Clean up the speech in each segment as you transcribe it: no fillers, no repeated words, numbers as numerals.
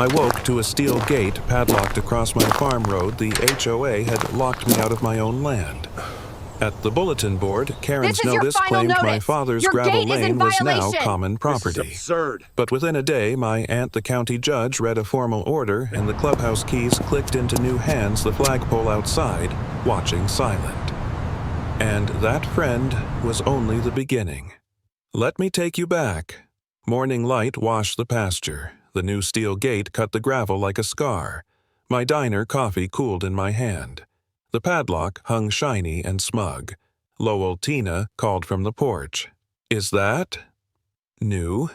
I woke to a steel gate padlocked across my farm road. The HOA had locked me out of my own land. At the bulletin board, Karen's notice claimed my father's gravel lane was now common property. This is absurd. But within a day, my aunt, the county judge, read a formal order, and the clubhouse keys clicked into new hands, the flagpole outside, watching silent. And that, friend, was only the beginning. Let me take you back. Morning light washed the pasture. The new steel gate cut the gravel like a scar. My diner coffee cooled in my hand. The padlock hung shiny and smug. Lowell Tina called from the porch. "Is that new?"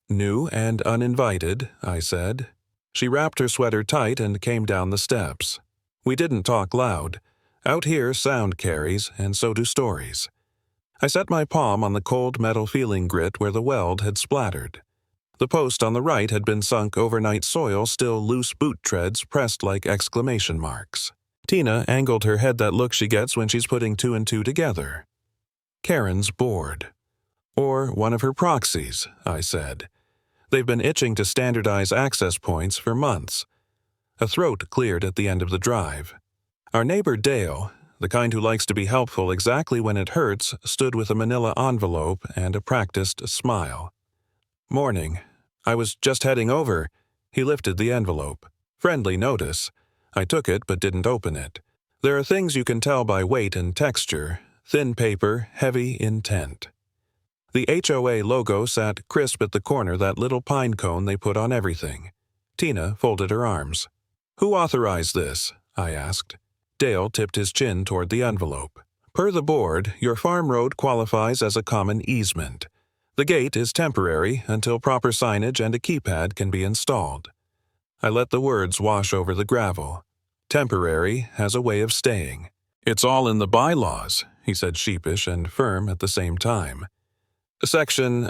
"New and uninvited," I said. She wrapped her sweater tight and came down the steps. We didn't talk loud. Out here, sound carries, and so do stories. I set my palm on the cold metal feeling grit where the weld had splattered. The post on the right had been sunk overnight soil, still loose boot treads pressed like exclamation marks. Tina angled her head, that look she gets when she's putting two and two together. Karen's bored. Or one of her proxies, I said. They've been itching to standardize access points for months. A throat cleared at the end of the drive. Our neighbor Dale, the kind who likes to be helpful exactly when it hurts, stood with a manila envelope and a practiced smile. "Morning. I was just heading over." He lifted the envelope. Friendly notice. I took it but didn't open it. There are things you can tell by weight and texture. Thin paper, heavy intent. The HOA logo sat crisp at the corner, that little pine cone they put on everything. Tina folded her arms. "Who authorized this?" I asked. Dale tipped his chin toward the envelope. "Per the board, your farm road qualifies as a common easement. The gate is temporary until proper signage and a keypad can be installed." I let the words wash over the gravel. Temporary has a way of staying. "It's all in the bylaws," he said, sheepish and firm at the same time. "Section,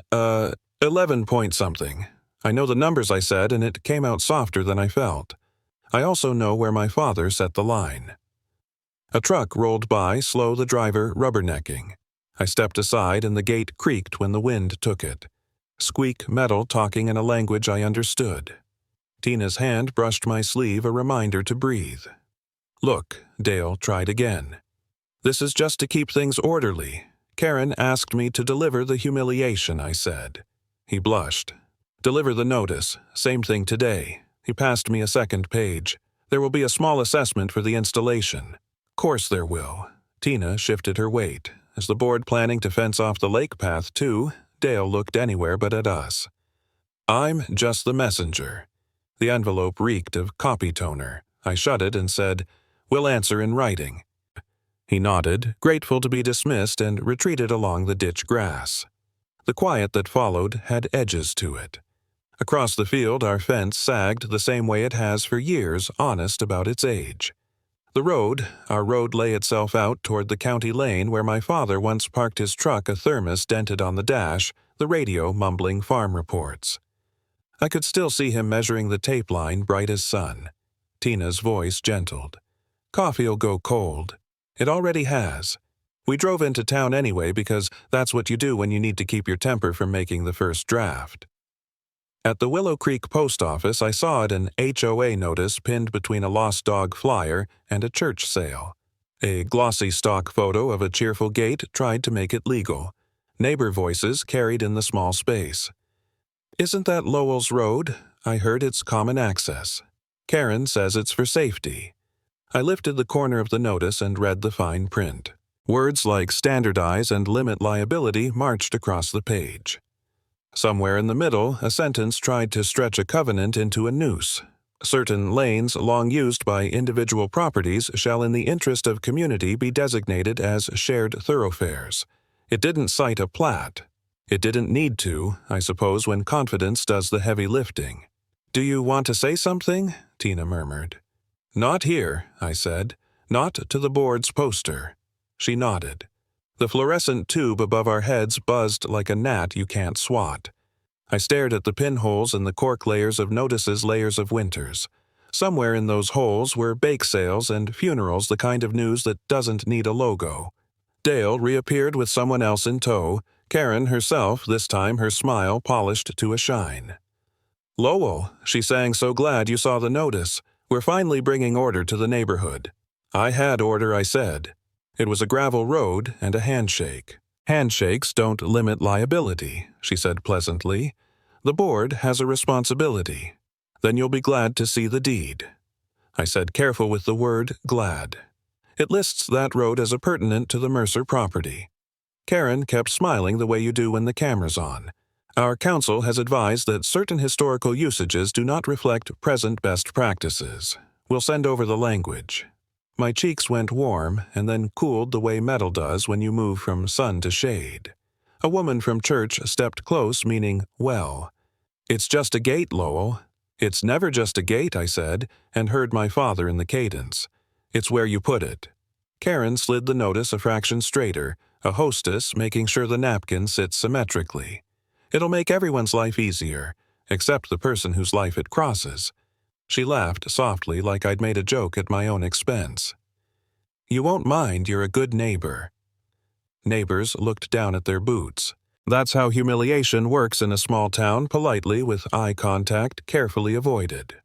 11 point something. I know the numbers I said, and it came out softer than I felt. I also know where my father set the line." A truck rolled by, slow, the driver rubbernecking. I stepped aside, and the gate creaked when the wind took it. Squeak metal talking in a language I understood. Tina's hand brushed my sleeve, a reminder to breathe. "Look," Dale tried again. "This is just to keep things orderly. Karen asked me to deliver the humiliation," I said. He blushed. "Deliver the notice. Same thing today." He passed me a second page. "There will be a small assessment for the installation." "Course there will." Tina shifted her weight. Is the board planning to fence off the lake path too? Dale looked anywhere but at us. "I'm just the messenger." The envelope reeked of copy toner. I shut it and said, "We'll answer in writing." He nodded, grateful to be dismissed, and retreated along the ditch grass. The quiet that followed had edges to it. Across the field, our fence sagged the same way it has for years, honest about its age. Our road lay itself out toward the county lane where my father once parked his truck, a thermos dented on the dash, the radio mumbling farm reports. I could still see him measuring the tape line, bright as sun. Tina's voice gentled. "Coffee'll go cold." It already has. We drove into town anyway because that's what you do when you need to keep your temper from making the first draft. At the Willow Creek post office, I saw an HOA notice pinned between a lost dog flyer and a church sale. A glossy stock photo of a cheerful gate tried to make it legal. Neighbor voices carried in the small space. "Isn't that Lowell's Road? I heard it's common access. Karen says it's for safety." I lifted the corner of the notice and read the fine print. Words like standardize and limit liability marched across the page. Somewhere in the middle, a sentence tried to stretch a covenant into a noose. Certain lanes long used by individual properties shall in the interest of community be designated as shared thoroughfares. It didn't cite a plat. It didn't need to, I suppose, when confidence does the heavy lifting. "Do you want to say something?" Tina murmured. "Not here," I said. "Not to the board's poster." She nodded. The fluorescent tube above our heads buzzed like a gnat you can't swat. I stared at the pinholes in the cork layers of notices, layers of winters. Somewhere in those holes were bake sales and funerals, the kind of news that doesn't need a logo. Dale reappeared with someone else in tow, Karen herself, this time her smile polished to a shine. "Lowell," she sang, "so glad you saw the notice. We're finally bringing order to the neighborhood." I had order, I said. It was a gravel road and a handshake. "Handshakes don't limit liability," she said pleasantly. "The board has a responsibility. Then you'll be glad to see the deed." I said, careful with the word glad. "It lists that road as appurtenant to the Mercer property." Karen kept smiling the way you do when the camera's on. "Our council has advised that certain historical usages do not reflect present best practices. We'll send over the language." My cheeks went warm and then cooled the way metal does when you move from sun to shade. A woman from church stepped close, meaning, well. "It's just a gate, Lowell." "It's never just a gate," I said, and heard my father in the cadence. "It's where you put it." Karen slid the notice a fraction straighter, a hostess making sure the napkin sits symmetrically. "It'll make everyone's life easier, except the person whose life it crosses." She laughed softly like I'd made a joke at my own expense. "You won't mind, you're a good neighbor." Neighbors looked down at their boots. That's how humiliation works in a small town, politely, with eye contact carefully avoided.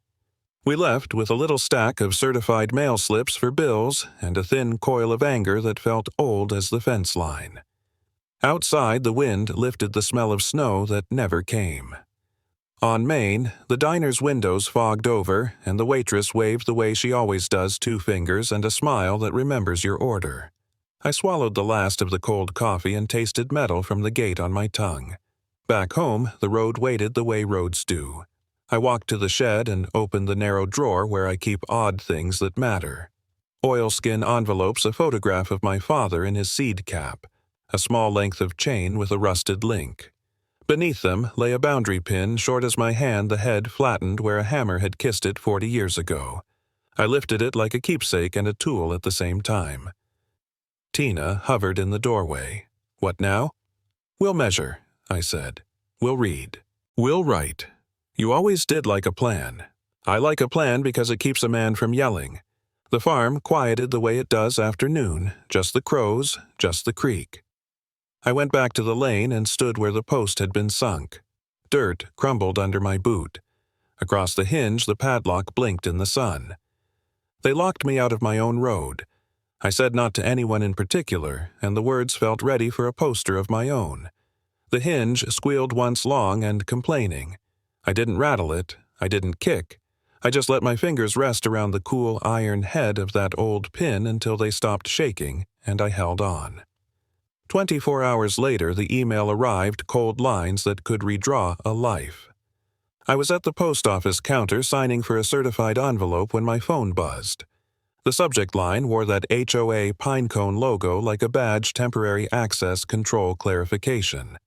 We left with a little stack of certified mail slips for bills and a thin coil of anger that felt old as the fence line. Outside, the wind lifted the smell of snow that never came. On Main, the diner's windows fogged over, and the waitress waved the way she always does, 2 fingers and a smile that remembers your order. I swallowed the last of the cold coffee and tasted metal from the gate on my tongue. Back home, the road waited the way roads do. I walked to the shed and opened the narrow drawer where I keep odd things that matter. Oilskin envelopes, a photograph of my father in his seed cap, a small length of chain with a rusted link. Beneath them lay a boundary pin short as my hand, the head flattened where a hammer had kissed it 40 years ago. I lifted it like a keepsake and a tool at the same time. Tina hovered in the doorway. "What now?" "We'll measure," I said. "We'll read. We'll write. You always did like a plan. I like a plan because it keeps a man from yelling. The farm quieted the way it does after noon, just the crows, just the creek." I went back to the lane and stood where the post had been sunk. Dirt crumbled under my boot. Across the hinge, the padlock blinked in the sun. They locked me out of my own road. I said not to anyone in particular, and the words felt ready for a poster of my own. The hinge squealed once long and complaining. I didn't rattle it. I didn't kick. I just let my fingers rest around the cool iron head of that old pin until they stopped shaking, and I held on. 24 hours later, the email arrived, cold lines that could redraw a life. I was at the post office counter signing for a certified envelope when my phone buzzed. The subject line wore that HOA pinecone logo like a badge, temporary access control clarification.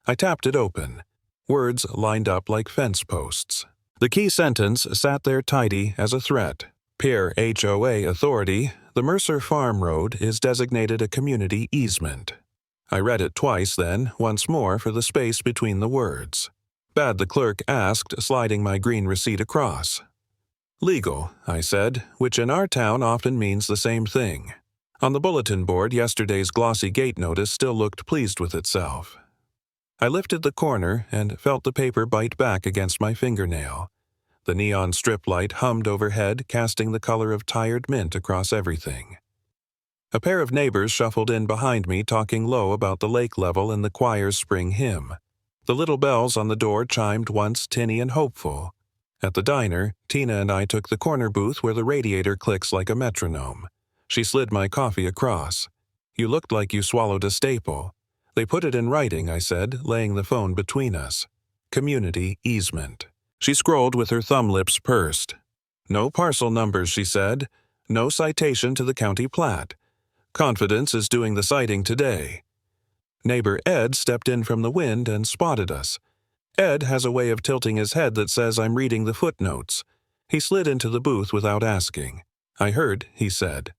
I tapped it open. Words lined up like fence posts. The key sentence sat there tidy as a threat. Per HOA authority, the Mercer Farm Road is designated a community easement. I read it twice then, once more for the space between the words. Bad, the clerk asked, sliding my green receipt across. "Legal," I said, which in our town often means the same thing. On the bulletin board, yesterday's glossy gate notice still looked pleased with itself. I lifted the corner and felt the paper bite back against my fingernail. The neon strip light hummed overhead, casting the color of tired mint across everything. A pair of neighbors shuffled in behind me, talking low about the lake level and the choir's spring hymn. The little bells on the door chimed once tinny and hopeful. At the diner, Tina and I took the corner booth where the radiator clicks like a metronome. She slid my coffee across. "You looked like you swallowed a staple." "They put it in writing," I said, laying the phone between us. "Community easement." She scrolled with her thumb lips pursed. "No parcel numbers," she said. "No citation to the county plat. Confidence is doing the citing today." Neighbor Ed stepped in from the wind and spotted us. Ed has a way of tilting his head that says I'm reading the footnotes. He slid into the booth without asking. "I heard," he said.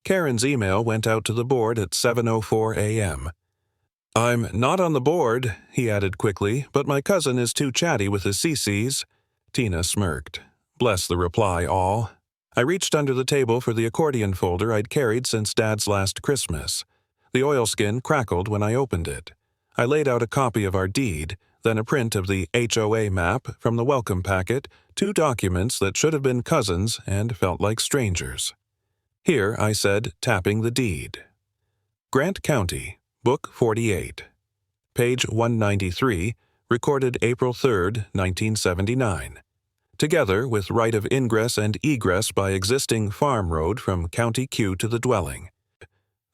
Karen's email went out to the board at 7:04 a.m. "I'm not on the board," he added quickly, "but my cousin is too chatty with his CCs." Tina smirked. Bless the reply, all. I reached under the table for the accordion folder I'd carried since Dad's last Christmas. The oilskin crackled when I opened it. I laid out a copy of our deed, then a print of the HOA map from the welcome packet, two documents that should have been cousins and felt like strangers. Here, I said, tapping the deed. Grant County, Book 48. Page 193, recorded April 3, 1979. Together with right of ingress and egress by existing farm road from County Q to the dwelling.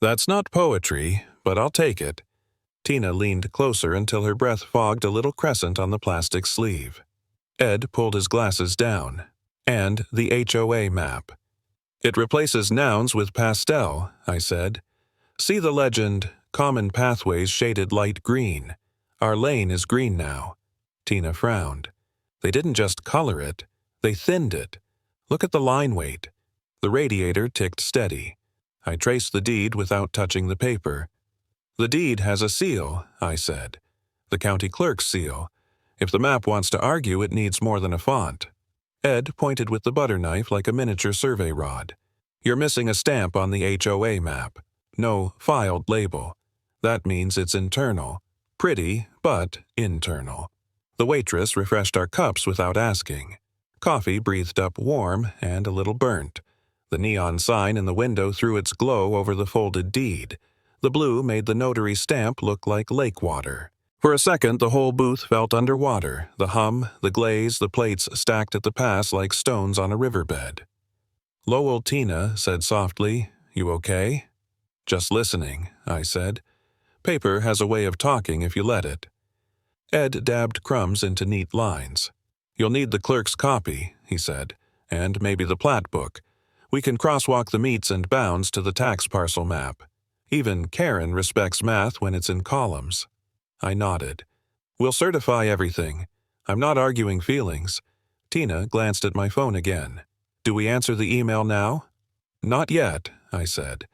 That's not poetry, but I'll take it. Tina leaned closer until her breath fogged a little crescent on the plastic sleeve. Ed pulled his glasses down. And the HOA map. It replaces nouns with pastel, I said. See the legend, common pathways shaded light green. Our lane is green now. Tina frowned. They didn't just color it, they thinned it. Look at the line weight. The radiator ticked steady. I traced the deed without touching the paper. The deed has a seal, I said. The county clerk's seal. If the map wants to argue, it needs more than a font. Ed pointed with the butter knife like a miniature survey rod. You're missing a stamp on the HOA map. No filed label. That means it's internal. Pretty, but internal. The waitress refreshed our cups without asking. Coffee breathed up warm and a little burnt. The neon sign in the window threw its glow over the folded deed. The blue made the notary stamp look like lake water. For a second, the whole booth felt underwater, the hum, the glaze, the plates stacked at the pass like stones on a riverbed. Lowell Tina said softly, "You okay?" "Just listening," I said. "Paper has a way of talking if you let it." Ed dabbed crumbs into neat lines. "You'll need the clerk's copy," he said, "and maybe the plat book. We can crosswalk the meets and bounds to the tax parcel map. Even Karen respects math when it's in columns." I nodded. "We'll certify everything. I'm not arguing feelings." Tina glanced at my phone again. "Do we answer the email now?" "Not yet," I said.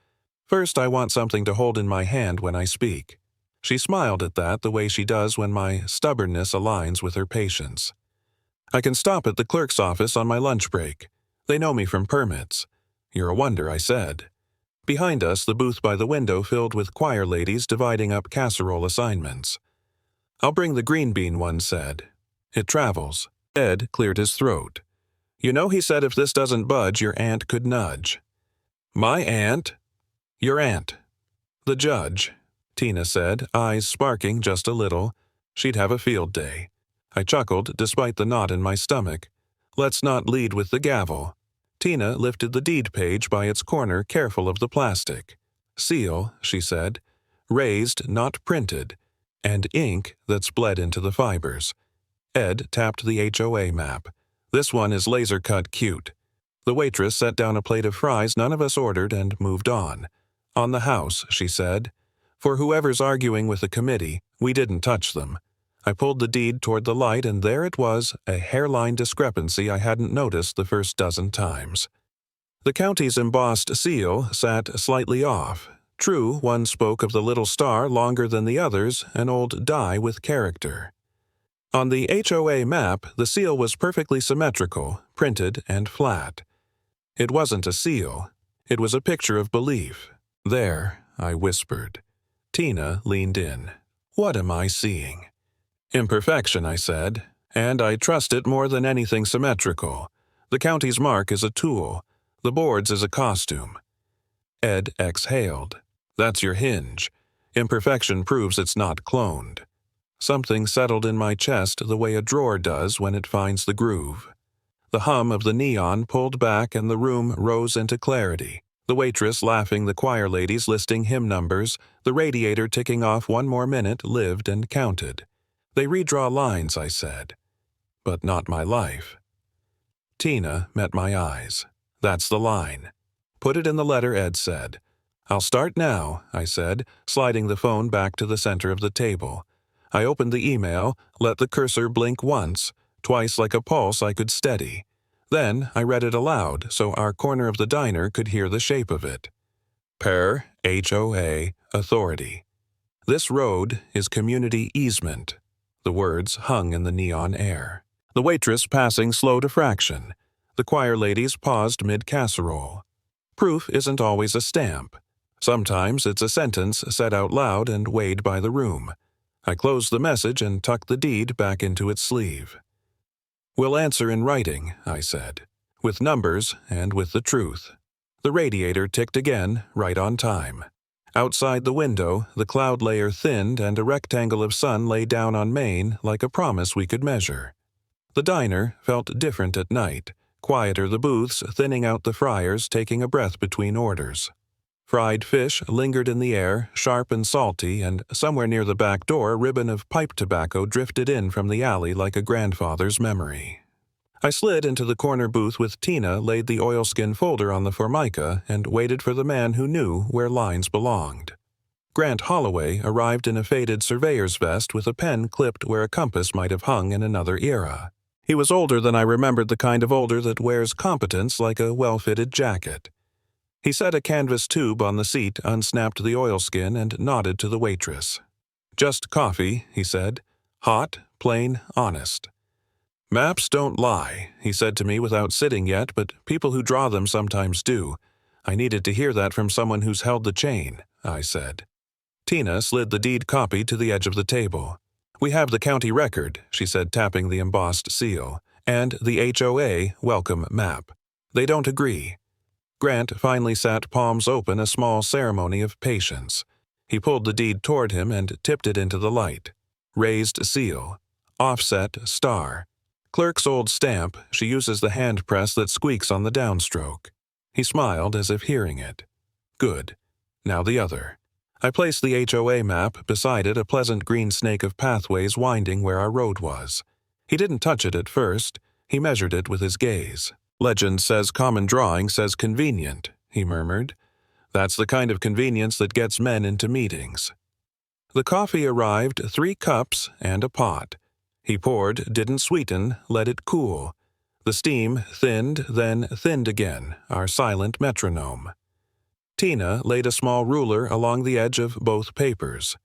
"First, I want something to hold in my hand when I speak." She smiled at that the way she does when my stubbornness aligns with her patience. "I can stop at the clerk's office on my lunch break. They know me from permits." "You're a wonder," I said. Behind us, the booth by the window filled with choir ladies dividing up casserole assignments. "I'll bring the green bean," one said. "It travels." Ed cleared his throat. "You know he said if this doesn't budge, your aunt could nudge." "My aunt?" "Your aunt." "The judge," Tina said, eyes sparking just a little. "She'd have a field day." I chuckled despite the knot in my stomach. "Let's not lead with the gavel." Tina lifted the deed page by its corner, careful of the plastic. "Seal," she said. "Raised, not printed. And ink that's bled into the fibers." Ed tapped the HOA map. "This one is laser-cut cute." The waitress set down a plate of fries none of us ordered and moved on. "On the house," she said. "For whoever's arguing with the committee, we didn't touch them." I pulled the deed toward the light, and there it was, a hairline discrepancy I hadn't noticed the first dozen times. The county's embossed seal sat slightly off. True, one spoke of the little star longer than the others, an old die with character. On the HOA map, the seal was perfectly symmetrical, printed and flat. It wasn't a seal. It was a picture of belief. "There," I whispered. Tina leaned in. "What am I seeing?" "Imperfection," I said, "and I trust it more than anything symmetrical. The county's mark is a tool. The board's is a costume." Ed exhaled. "That's your hinge. Imperfection proves it's not cloned." Something settled in my chest the way a drawer does when it finds the groove. The hum of the neon pulled back and the room rose into clarity. The waitress laughing, the choir ladies listing hymn numbers, the radiator ticking off one more minute lived and counted. "They redraw lines," I said. "But not my life." Tina met my eyes. "That's the line." "Put it in the letter," Ed said. "I'll start now," I said, sliding the phone back to the center of the table. I opened the email, let the cursor blink once, twice like a pulse I could steady. Then I read it aloud so our corner of the diner could hear the shape of it. Per HOA Authority. This road is community easement. The words hung in the neon air. The waitress passing slowed a fraction. The choir ladies paused mid-casserole. Proof isn't always a stamp. Sometimes it's a sentence said out loud and weighed by the room. I closed the message and tucked the deed back into its sleeve. "We'll answer in writing," I said, "with numbers and with the truth." The radiator ticked again, right on time. Outside the window, the cloud layer thinned and a rectangle of sun lay down on Maine like a promise we could measure. The diner felt different at night, quieter the booths thinning out the fryers taking a breath between orders. Fried fish lingered in the air, sharp and salty, and somewhere near the back door a ribbon of pipe tobacco drifted in from the alley like a grandfather's memory. I slid into the corner booth with Tina, laid the oilskin folder on the formica, and waited for the man who knew where lines belonged. Grant Holloway arrived in a faded surveyor's vest with a pen clipped where a compass might have hung in another era. He was older than I remembered, the kind of older that wears competence like a well-fitted jacket. He set a canvas tube on the seat, unsnapped the oilskin, and nodded to the waitress. "Just coffee," he said. "Hot, plain, honest." "Maps don't lie," he said to me without sitting yet, but people who draw them sometimes do. I needed to hear that from someone who's held the chain, I said. Tina slid the deed copy to the edge of the table. "We have the county record," she said, tapping the embossed seal, "and the HOA welcome map. They don't agree." Grant finally sat palms open, a small ceremony of patience. He pulled the deed toward him and tipped it into the light. Raised seal. Offset star. Clerk's old stamp. She uses the hand press that squeaks on the downstroke. He smiled as if hearing it. "Good. Now the other." I placed the HOA map beside it, a pleasant green snake of pathways winding where our road was. He didn't touch it at first. He measured it with his gaze. "Legend says common drawing says convenient," he murmured. "That's the kind of convenience that gets men into meetings." The coffee arrived, 3 cups and a pot. He poured, didn't sweeten, let it cool. The steam thinned, then thinned again, our silent metronome. Tina laid a small ruler along the edge of both papers.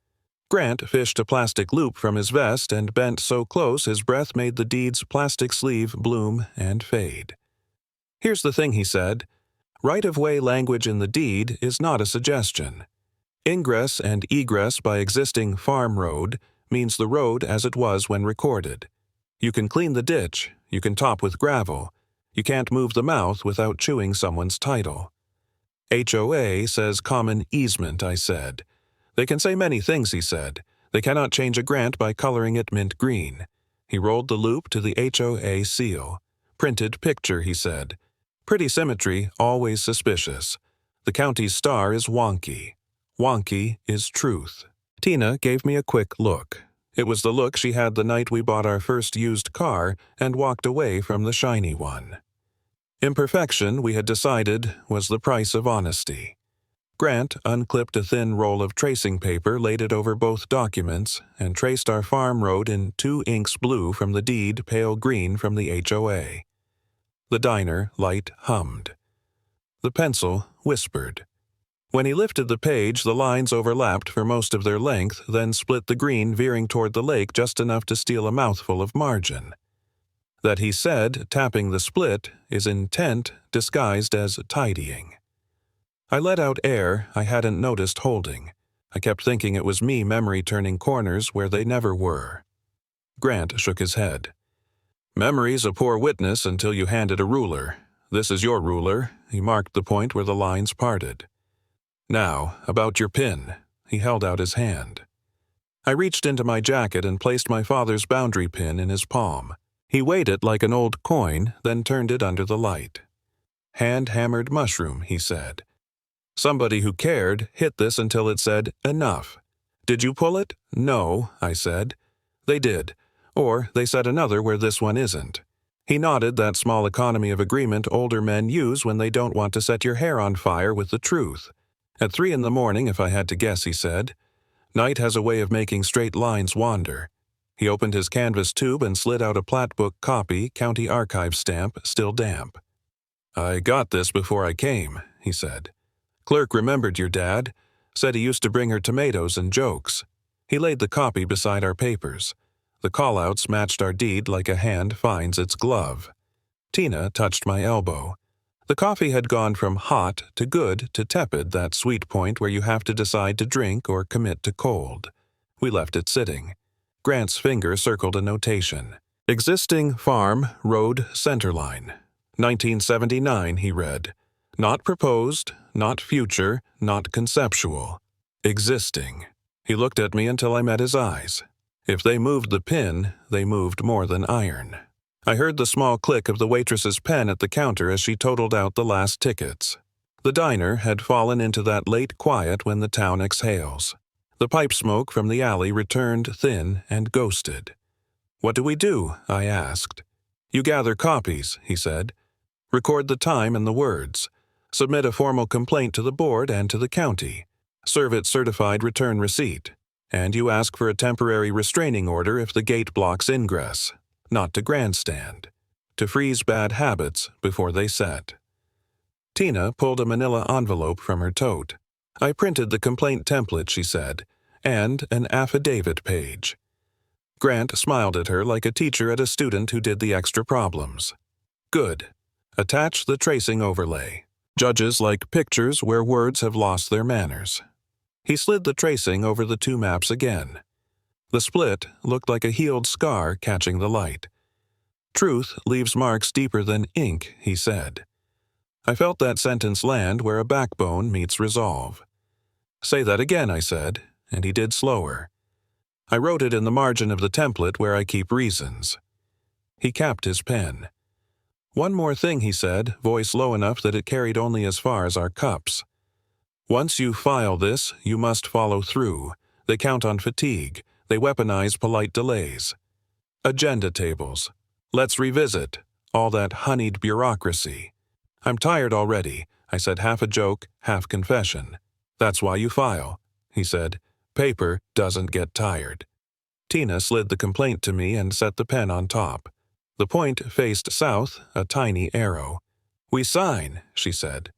Grant fished a plastic loop from his vest and bent so close his breath made the deed's plastic sleeve bloom and fade. "Here's the thing," he said. "Right-of-way language in the deed is not a suggestion. Ingress and egress by existing farm road means the road as it was when recorded. You can clean the ditch, you can top with gravel. You can't move the mouth without chewing someone's title." HOA says common easement, I said. "They can say many things," he said. "They cannot change a grant by coloring it mint green." He rolled the loop to the HOA seal. "Printed picture," he said. "Pretty symmetry, always suspicious. The county's star is wonky. Wonky is truth." Tina gave me a quick look. It was the look she had the night we bought our first used car and walked away from the shiny one. Imperfection, we had decided, was the price of honesty. Grant unclipped a thin roll of tracing paper, laid it over both documents, and traced our farm road in 2 inks blue from the deed, pale green from the HOA. The diner light hummed. The pencil whispered. When he lifted the page, the lines overlapped for most of their length, then split the green, veering toward the lake just enough to steal a mouthful of margin. That he said, tapping the split, is intent disguised as tidying. I let out air I hadn't noticed holding. I kept thinking it was me memory turning corners where they never were. Grant shook his head. "Memory's a poor witness until you hand it a ruler. This is your ruler." He marked the point where the lines parted. "Now, about your pin." He held out his hand. I reached into my jacket and placed my father's boundary pin in his palm. He weighed it like an old coin, then turned it under the light. "Hand-hammered mushroom," he said. "Somebody who cared hit this until it said, 'Enough.' Did you pull it?" "No," I said. "They did. Or they said another where this one isn't." He nodded, that small economy of agreement older men use when they don't want to set your hair on fire with the truth. "At 3 in the morning, if I had to guess," he said. "Night has a way of making straight lines wander." He opened his canvas tube and slid out a plat book copy, county archive stamp, still damp. "I got this before I came," he said. "Clerk remembered your dad. Said he used to bring her tomatoes and jokes." He laid the copy beside our papers. The callouts matched our deed like a hand finds its glove. Tina touched my elbow. The coffee had gone from hot to good to tepid, that sweet point where you have to decide to drink or commit to cold. We left it sitting. Grant's finger circled a notation. Existing farm road centerline. 1979, he read. Not proposed, not future, not conceptual. Existing. He looked at me until I met his eyes. If they moved the pin, they moved more than iron. I heard the small click of the waitress's pen at the counter as she totaled out the last tickets. The diner had fallen into that late quiet when the town exhales. The pipe smoke from the alley returned thin and ghosted. "What do we do?" I asked. "You gather copies," he said. "Record the time and the words. Submit a formal complaint to the board and to the county. Serve it certified return receipt. And you ask for a temporary restraining order if the gate blocks ingress. Not to grandstand. To freeze bad habits before they set." Tina pulled a manila envelope from her tote. "I printed the complaint template," she said, "and an affidavit page." Grant smiled at her like a teacher at a student who did the extra problems. "Good. Attach the tracing overlay. Judges like pictures where words have lost their manners." He slid the tracing over the two maps again. The split looked like a healed scar catching the light. "Truth leaves marks deeper than ink," he said. I felt that sentence land where a backbone meets resolve. "Say that again," I said, and he did slower. "I wrote it in the margin of the template where I keep reasons." He capped his pen. "One more thing," he said, voice low enough that it carried only as far as our cups. "Once you file this, you must follow through. They count on fatigue. They weaponize polite delays. Agenda tables. Let's revisit all that honeyed bureaucracy. I'm tired already," I said, half a joke, half confession. "That's why you file," he said. "Paper doesn't get tired." Tina slid the complaint to me and set the pen on top. The point faced south, a tiny arrow. "We sign," she said.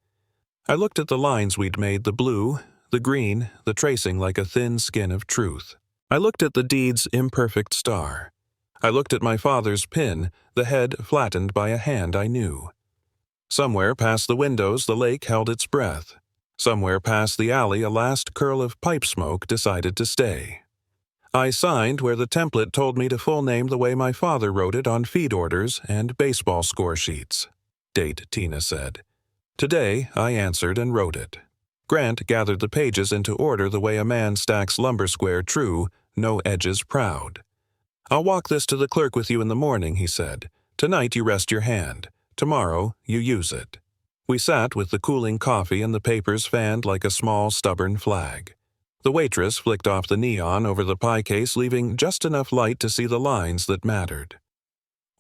I looked at the lines we'd made, the blue, the green, the tracing like a thin skin of truth. I looked at the deed's imperfect star. I looked at my father's pin, the head flattened by a hand I knew. Somewhere past the windows the lake held its breath. Somewhere past the alley a last curl of pipe smoke decided to stay. I signed where the template told me to full name the way my father wrote it on feed orders and baseball score sheets. "Date," Tina said. "Today," I answered and wrote it. Grant gathered the pages into order the way a man stacks lumber square true, no edges proud. "I'll walk this to the clerk with you in the morning," he said. "Tonight you rest your hand. Tomorrow you use it." We sat with the cooling coffee and the papers fanned like a small, stubborn flag. The waitress flicked off the neon over the pie case, leaving just enough light to see the lines that mattered.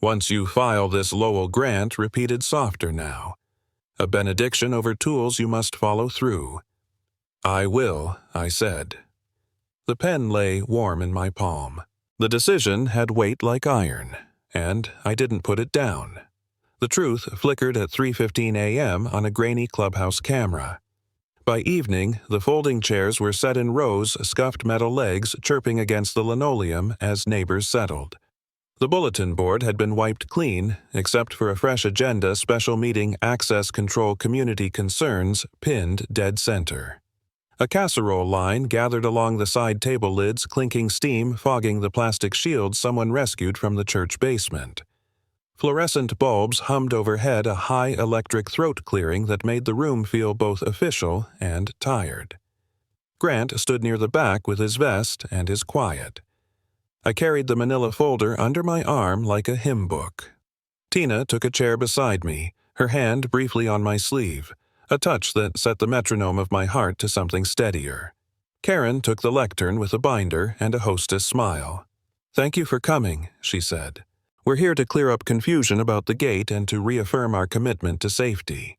"Once you file this Lowell grant," repeated softer now. "A benediction over tools you must follow through." "I will," I said. The pen lay warm in my palm. The decision had weight like iron, and I didn't put it down. The truth flickered at 3:15 a.m. on a grainy clubhouse camera. By evening, the folding chairs were set in rows, scuffed metal legs chirping against the linoleum as neighbors settled. The bulletin board had been wiped clean, except for a fresh agenda special meeting access control community concerns pinned dead center. A casserole line gathered along the side table lids, clinking steam fogging the plastic shields someone rescued from the church basement. Fluorescent bulbs hummed overhead, a high electric throat clearing that made the room feel both official and tired. Grant stood near the back with his vest and his quiet. I carried the manila folder under my arm like a hymn book. Tina took a chair beside me, her hand briefly on my sleeve, a touch that set the metronome of my heart to something steadier. Karen took the lectern with a binder and a hostess smile. "Thank you for coming," she said. "We're here to clear up confusion about the gate and to reaffirm our commitment to safety."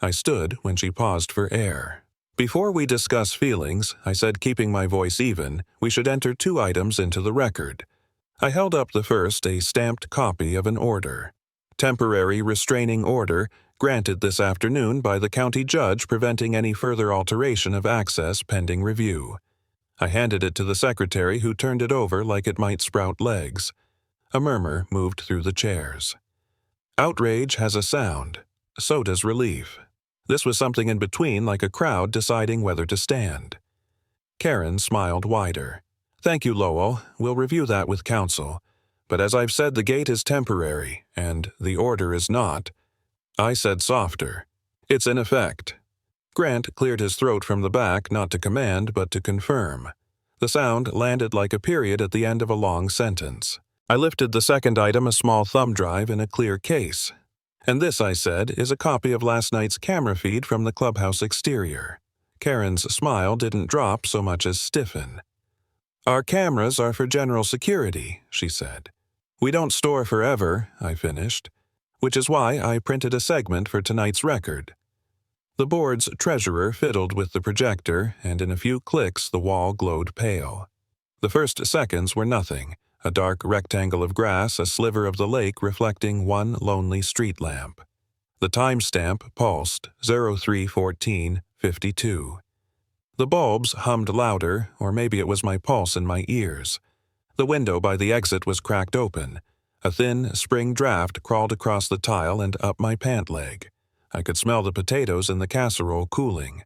I stood when she paused for air. "Before we discuss feelings," I said, keeping my voice even, "we should enter 2 items into the record." I held up the first, a stamped copy of an order. "Temporary restraining order, granted this afternoon by the county judge preventing any further alteration of access pending review." I handed it to the secretary, who turned it over like it might sprout legs. A murmur moved through the chairs. Outrage has a sound. So does relief. This was something in between, like a crowd deciding whether to stand. Karen smiled wider. Thank you, Lowell. We'll review that with counsel. But as I've said, the gate is temporary, and the order is not. I said softer. It's in effect. Grant cleared his throat from the back, not to command, but to confirm. The sound landed like a period at the end of a long sentence. I lifted the second item, a small thumb drive in a clear case. And this, I said, is a copy of last night's camera feed from the clubhouse exterior. Karen's smile didn't drop so much as stiffen. Our cameras are for general security, she said. We don't store forever, I finished, which is why I printed a segment for tonight's record. The board's treasurer fiddled with the projector, and in a few clicks the wall glowed pale. The first seconds were nothing, a dark rectangle of grass, a sliver of the lake reflecting one lonely street lamp. The timestamp pulsed, 03:14:52. The bulbs hummed louder, or maybe it was my pulse in my ears. The window by the exit was cracked open. A thin spring draft crawled across the tile and up my pant leg. I could smell the potatoes in the casserole cooling.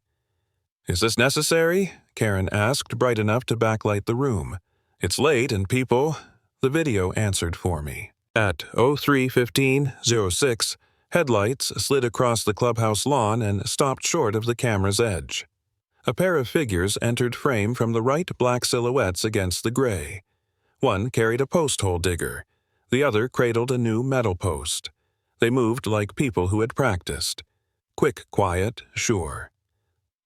"Is this necessary?" Karen asked, bright enough to backlight the room. "It's late and people—" The video answered for me. At 03:15:06, headlights slid across the clubhouse lawn and stopped short of the camera's edge. A pair of figures entered frame from the right, black silhouettes against the gray. One carried a post-hole digger. The other cradled a new metal post. They moved like people who had practiced. Quick, quiet, sure.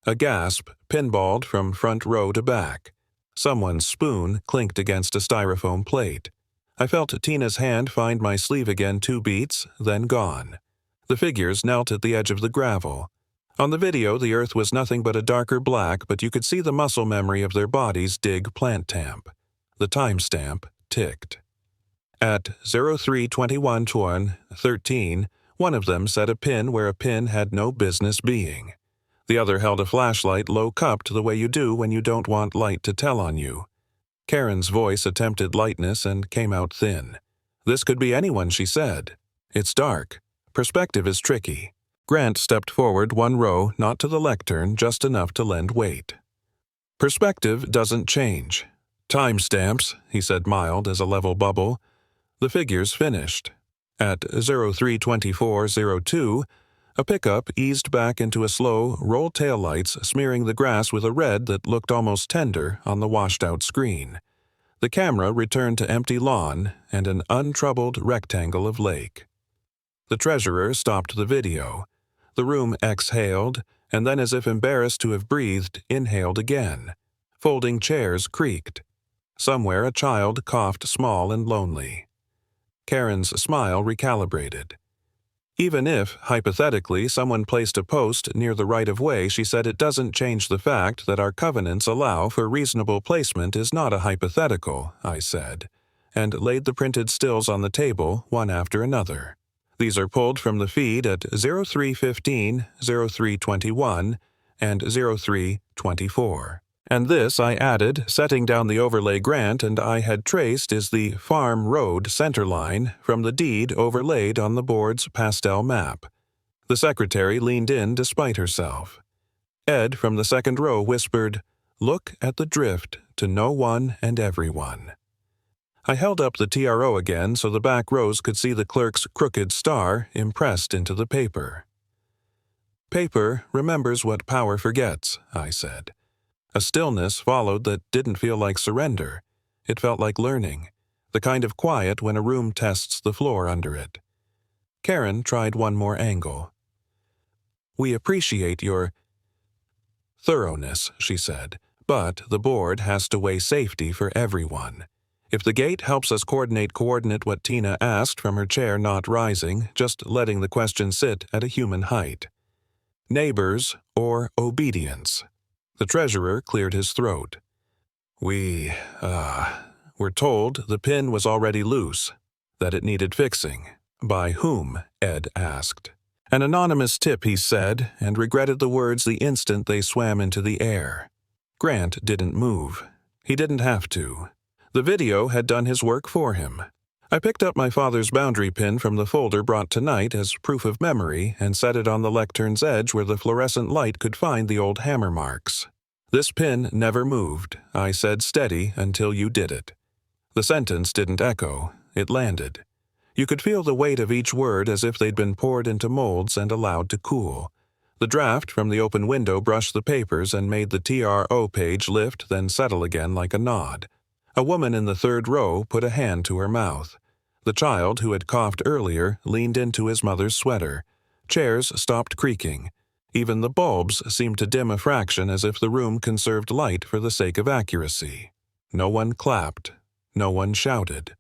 A gasp pinballed from front row to back. Someone's spoon clinked against a styrofoam plate. I felt Tina's hand find my sleeve again 2 beats, then gone. The figures knelt at the edge of the gravel. On the video, the earth was nothing but a darker black, but you could see the muscle memory of their bodies dig plant tamp. The timestamp ticked. At 03:21:13, one of them set a pin where a pin had no business being. The other held a flashlight low-cupped the way you do when you don't want light to tell on you. Karen's voice attempted lightness and came out thin. "This could be anyone," she said. "It's dark. Perspective is tricky." Grant stepped forward 1 row, not to the lectern, just enough to lend weight. "Perspective doesn't change. Timestamps," he said mild as a level bubble. The figures finished. At 03:24:02, a pickup eased back into a slow, roll taillights, smearing the grass with a red that looked almost tender on the washed-out screen. The camera returned to empty lawn and an untroubled rectangle of lake. The treasurer stopped the video. The room exhaled, and then, as if embarrassed to have breathed, inhaled again. Folding chairs creaked. Somewhere a child coughed small and lonely. Karen's smile recalibrated. Even if, hypothetically, someone placed a post near the right-of-way, she said it doesn't change the fact that our covenants allow for reasonable placement is not a hypothetical, I said, and laid the printed stills on the table, one after another. These are pulled from the feed at 03:15, 03:21, and 03:24. And this, I added, setting down the overlay Grant and I had traced, is the Farm Road centerline from the deed overlaid on the board's pastel map. The secretary leaned in despite herself. Ed from the second row whispered, "Look at the drift to no one and everyone." I held up the TRO again so the back rows could see the clerk's crooked star impressed into the paper. "Paper remembers what power forgets," I said. A stillness followed that didn't feel like surrender. It felt like learning, the kind of quiet when a room tests the floor under it. Karen tried one more angle. "We appreciate your thoroughness," she said, "but the board has to weigh safety for everyone. If the gate helps us coordinate what Tina asked from her chair not rising, just letting the question sit at a human height. Neighbors or obedience?" The treasurer cleared his throat. "We were told the pin was already loose, that it needed fixing." "By whom?" Ed asked. "An anonymous tip," he said, and regretted the words the instant they swam into the air. Grant didn't move. He didn't have to. The video had done his work for him. I picked up my father's boundary pin from the folder brought tonight as proof of memory and set it on the lectern's edge where the fluorescent light could find the old hammer marks. "This pin never moved," I said steady until you did it. The sentence didn't echo, it landed. You could feel the weight of each word as if they'd been poured into molds and allowed to cool. The draft from the open window brushed the papers and made the TRO page lift then settle again like a nod. A woman in the third row put a hand to her mouth. The child, who had coughed earlier, leaned into his mother's sweater. Chairs stopped creaking. Even the bulbs seemed to dim a fraction as if the room conserved light for the sake of accuracy. No one clapped. No one shouted.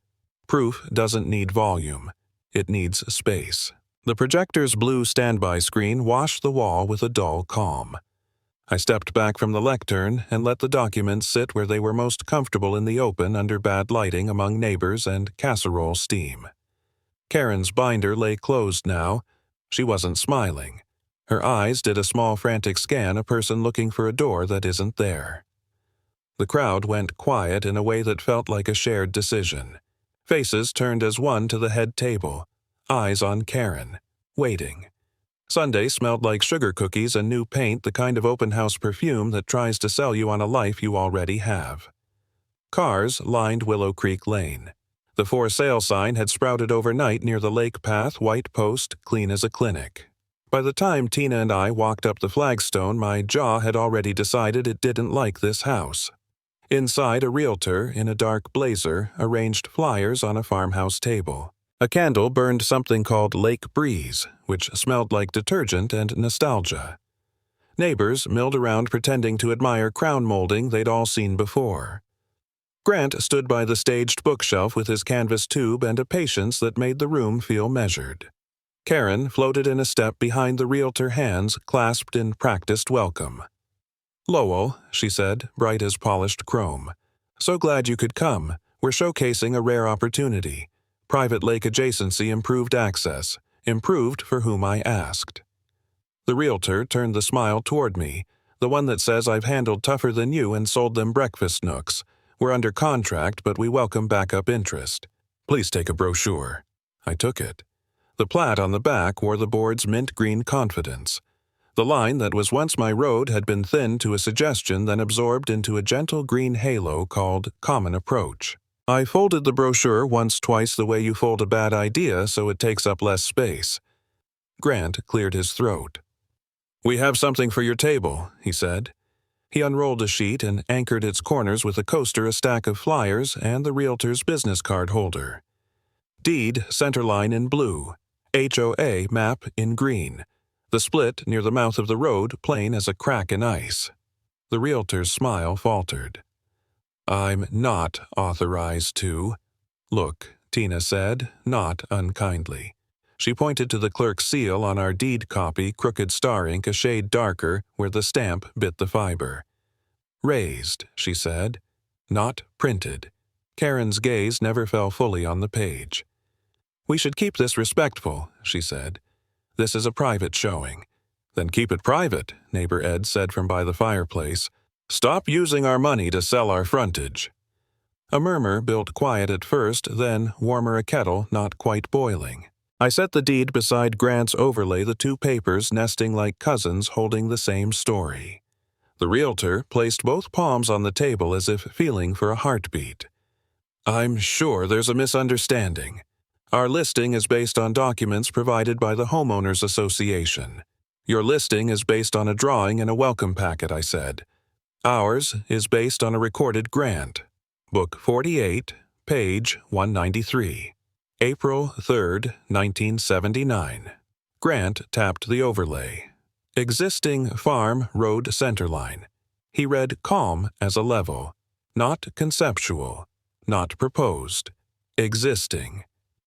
Proof doesn't need volume. It needs space. The projector's blue standby screen washed the wall with a dull calm. I stepped back from the lectern and let the documents sit where they were most comfortable in the open under bad lighting among neighbors and casserole steam. Karen's binder lay closed now. She wasn't smiling. Her eyes did a small frantic scan, a person looking for a door that isn't there. The crowd went quiet in a way that felt like a shared decision. Faces turned as one to the head table, eyes on Karen, waiting. Sunday smelled like sugar cookies and new paint, the kind of open-house perfume that tries to sell you on a life you already have. Cars lined Willow Creek Lane. The for sale sign had sprouted overnight near the lake path, white post, clean as a clinic. By the time Tina and I walked up the flagstone, my jaw had already decided it didn't like this house. Inside, a realtor, in a dark blazer, arranged flyers on a farmhouse table. A candle burned something called Lake Breeze, which smelled like detergent and nostalgia. Neighbors milled around pretending to admire crown molding they'd all seen before. Grant stood by the staged bookshelf with his canvas tube and a patience that made the room feel measured. Karen floated in a step behind the realtor, hands clasped in practiced welcome. "Lowell," she said, bright as polished chrome. "So glad you could come. We're showcasing a rare opportunity. Private lake adjacency, improved access. Improved for whom I asked." The realtor turned the smile toward me, the one that says I've handled tougher than you and sold them breakfast nooks. We're under contract, but we welcome backup interest. Please take a brochure. I took it. The plat on the back wore the board's mint green confidence. The line that was once my road had been thinned to a suggestion, then absorbed into a gentle green halo called Common Approach. I folded the brochure twice the way you fold a bad idea so it takes up less space. Grant cleared his throat. "We have something for your table," he said. He unrolled a sheet and anchored its corners with a coaster, a stack of flyers, and the realtor's business card holder. Deed centerline in blue, HOA map in green. The split near the mouth of the road plain as a crack in ice. The realtor's smile faltered. "I'm not authorized to." "Look," Tina said, not unkindly. She pointed to the clerk's seal on our deed copy, crooked star ink a shade darker where the stamp bit the fiber. "Raised," she said, "not printed." Karen's gaze never fell fully on the page. "We should keep this respectful," she said. "This is a private showing." "Then keep it private," neighbor Ed said from by the fireplace. "Stop using our money to sell our frontage." A murmur built quiet at first, then warmer a kettle not quite boiling. I set the deed beside Grant's overlay, the two papers nesting like cousins holding the same story. The realtor placed both palms on the table as if feeling for a heartbeat. "I'm sure there's a misunderstanding. Our listing is based on documents provided by the Homeowners Association. Your listing is based on a drawing and a welcome packet," I said. "Ours is based on a recorded grant. Book 48, page 193. April 3rd, 1979. Grant tapped the overlay. Existing farm road centerline. He read calm as a level. Not conceptual. Not proposed. Existing.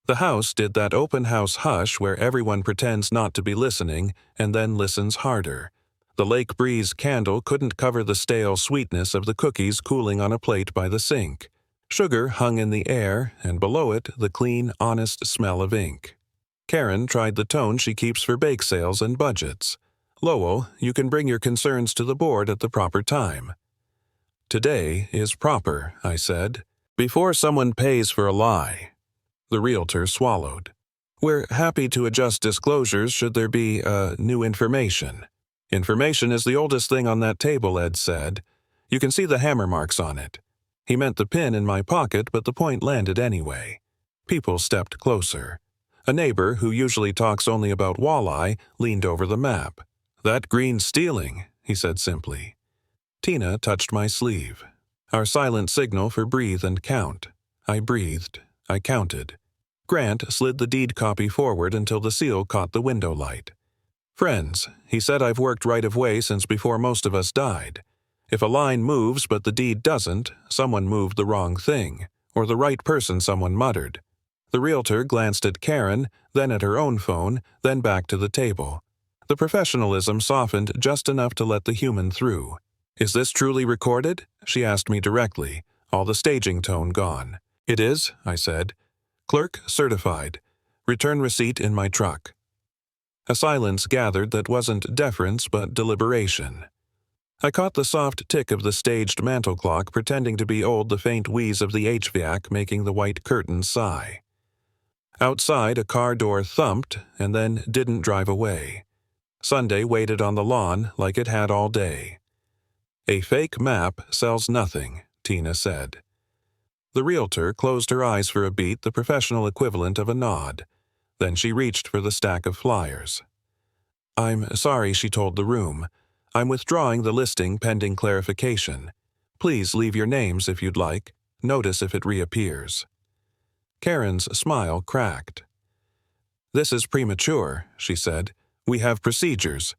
The house did that open house hush where everyone pretends not to be listening and then listens harder. The Lake Breeze candle couldn't cover the stale sweetness of the cookies cooling on a plate by the sink. Sugar hung in the air, and below it the clean, honest smell of ink. Karen tried the tone she keeps for bake sales and budgets. "Lowell, you can bring your concerns to the board at the proper time." "Today is proper," I said, "before someone pays for a lie." The realtor swallowed. "We're happy to adjust disclosures should there be, new information." "Information is the oldest thing on that table," Ed said. You can see the hammer marks on it. He meant the pin in my pocket, but the point landed anyway. People stepped closer. A neighbor, who usually talks only about walleye, leaned over the map. "That green's stealing," he said simply. Tina touched my sleeve. Our silent signal for breathe and count. I breathed. I counted. Grant slid the deed copy forward until the seal caught the window light. "Friends," he said, "I've worked right of way since before most of us died. If a line moves but the deed doesn't, someone moved the wrong thing, or the right person, someone muttered." The realtor glanced at Karen, then at her own phone, then back to the table. The professionalism softened just enough to let the human through. "Is this truly recorded?" she asked me directly, all the staging tone gone. "It is," I said. "Clerk certified. Return receipt in my truck." A silence gathered that wasn't deference but deliberation. I caught the soft tick of the staged mantel clock pretending to be old, the faint wheeze of the HVAC making the white curtains sigh. Outside, a car door thumped and then didn't drive away. Sunday waited on the lawn like it had all day. "A fake map sells nothing," Tina said. The realtor closed her eyes for a beat, the professional equivalent of a nod. Then she reached for the stack of flyers. "I'm sorry," she told the room. "I'm withdrawing the listing pending clarification. Please leave your names if you'd like. Notice if it reappears." Karen's smile cracked. "This is premature," she said. "We have procedures."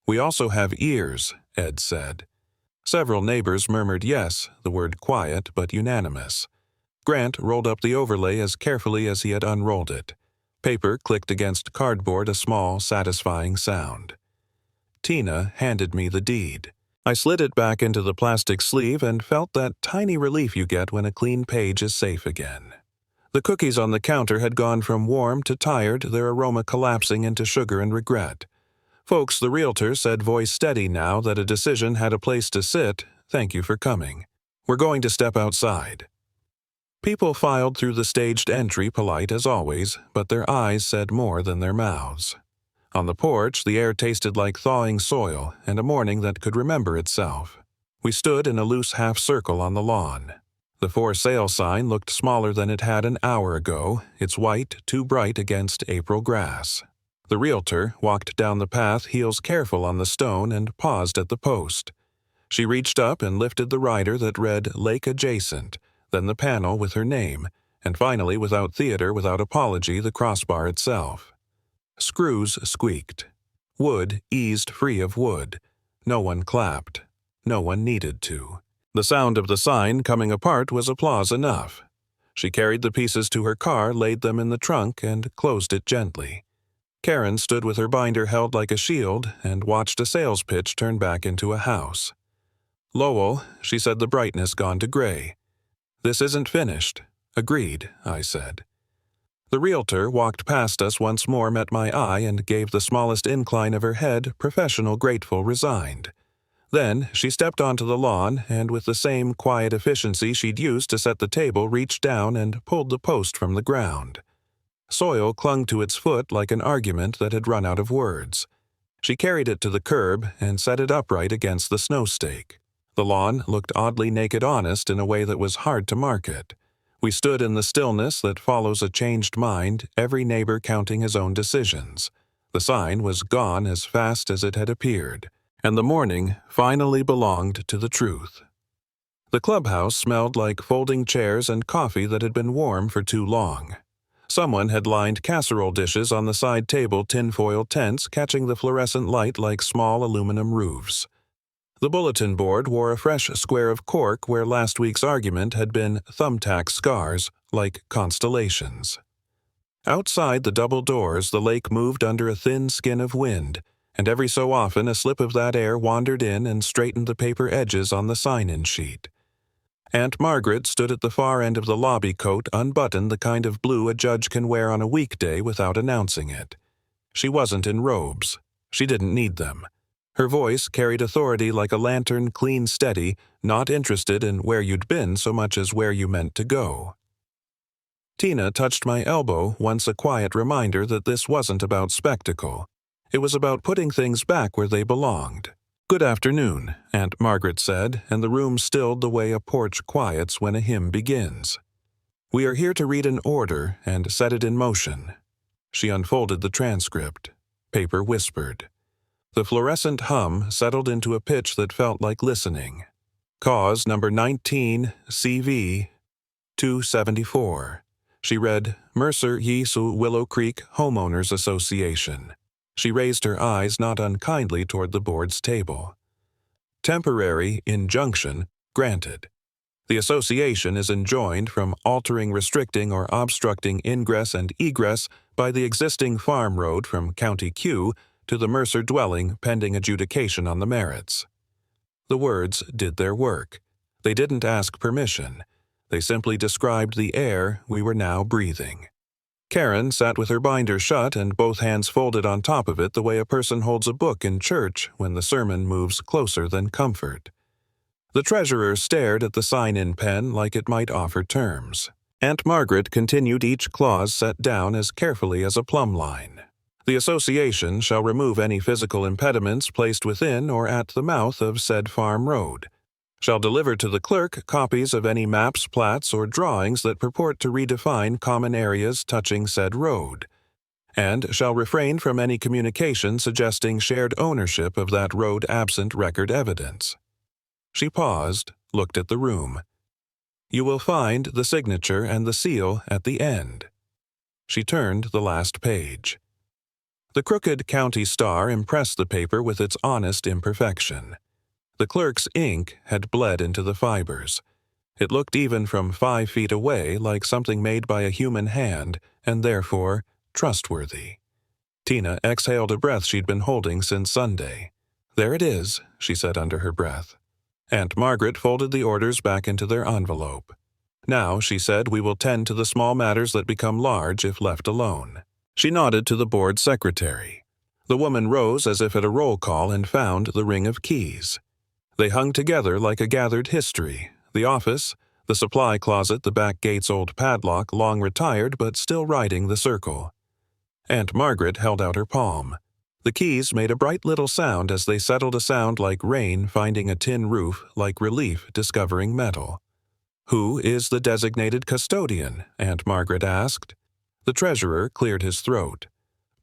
"We also have ears," Ed said. Several neighbors murmured yes, the word quiet but unanimous. Grant rolled up the overlay as carefully as he had unrolled it. Paper clicked against cardboard, a small, satisfying sound. Tina handed me the deed. I slid it back into the plastic sleeve and felt that tiny relief you get when a clean page is safe again. The cookies on the counter had gone from warm to tired, their aroma collapsing into sugar and regret. "Folks," the realtor said, voice steady now that a decision had a place to sit, "thank you for coming. We're going to step outside." People filed through the staged entry, polite as always, but their eyes said more than their mouths. On the porch, the air tasted like thawing soil and a morning that could remember itself. We stood in a loose half circle on the lawn. The for sale sign looked smaller than it had an hour ago, its white too bright against April grass. The realtor walked down the path, heels careful on the stone, and paused at the post. She reached up and lifted the rider that read Lake Adjacent, then the panel with her name, and finally, without theater, without apology, the crossbar itself. Screws squeaked. Wood eased free of wood. No one clapped. No one needed to. The sound of the sign coming apart was applause enough. She carried the pieces to her car, laid them in the trunk, and closed it gently. Karen stood with her binder held like a shield and watched a sales pitch turn back into a house. "Lowell," she said, the brightness gone to gray. "This isn't finished." "Agreed," I said. The realtor walked past us once more, met my eye, and gave the smallest incline of her head, professional, grateful, resigned. Then she stepped onto the lawn and, with the same quiet efficiency she'd used to set the table, reached down and pulled the post from the ground. Soil clung to its foot like an argument that had run out of words. She carried it to the curb and set it upright against the snow stake. The lawn looked oddly naked honest in a way that was hard to market. We stood in the stillness that follows a changed mind, every neighbor counting his own decisions. The sign was gone as fast as it had appeared, and the morning finally belonged to the truth. The clubhouse smelled like folding chairs and coffee that had been warm for too long. Someone had lined casserole dishes on the side table, tinfoil tents catching the fluorescent light like small aluminum roofs. The bulletin board wore a fresh square of cork where last week's argument had been thumbtack scars, like constellations. Outside the double doors, the lake moved under a thin skin of wind, and every so often a slip of that air wandered in and straightened the paper edges on the sign-in sheet. Aunt Margaret stood at the far end of the lobby, coat unbuttoned, the kind of blue a judge can wear on a weekday without announcing it. She wasn't in robes. She didn't need them. Her voice carried authority like a lantern, clean, steady, not interested in where you'd been so much as where you meant to go. Tina touched my elbow, once a quiet reminder that this wasn't about spectacle. It was about putting things back where they belonged. "Good afternoon," Aunt Margaret said, and the room stilled the way a porch quiets when a hymn begins. "We are here to read an order and set it in motion." She unfolded the transcript. Paper whispered. The fluorescent hum settled into a pitch that felt like listening. Cause number 19 CV 274. She read, Mercer Yesu Willow Creek Homeowners Association. She raised her eyes not unkindly toward the board's table. Temporary injunction granted. The association is enjoined from altering, restricting, or obstructing ingress and egress by the existing farm road from County Q to the Mercer dwelling pending adjudication on the merits. The words did their work. They didn't ask permission. They simply described the air we were now breathing. Karen sat with her binder shut and both hands folded on top of it the way a person holds a book in church when the sermon moves closer than comfort. The treasurer stared at the sign-in pen like it might offer terms. Aunt Margaret continued each clause set down as carefully as a plumb line. The association shall remove any physical impediments placed within or at the mouth of said farm road. Shall deliver to the clerk copies of any maps, plats, or drawings that purport to redefine common areas touching said road, and shall refrain from any communication suggesting shared ownership of that road absent record evidence. She paused, looked at the room. You will find the signature and the seal at the end. She turned the last page. The crooked County Star impressed the paper with its honest imperfection. The clerk's ink had bled into the fibers. It looked even from 5 feet away like something made by a human hand, and therefore trustworthy. Tina exhaled a breath she'd been holding since Sunday. There it is, she said under her breath. Aunt Margaret folded the orders back into their envelope. Now, she said, we will tend to the small matters that become large if left alone. She nodded to the board secretary. The woman rose as if at a roll call and found the ring of keys. They hung together like a gathered history, the office, the supply closet, the back gate's old padlock, long retired but still riding the circle. Aunt Margaret held out her palm. The keys made a bright little sound as they settled, a sound like rain finding a tin roof, like relief discovering metal. Who is the designated custodian? Aunt Margaret asked. The treasurer cleared his throat.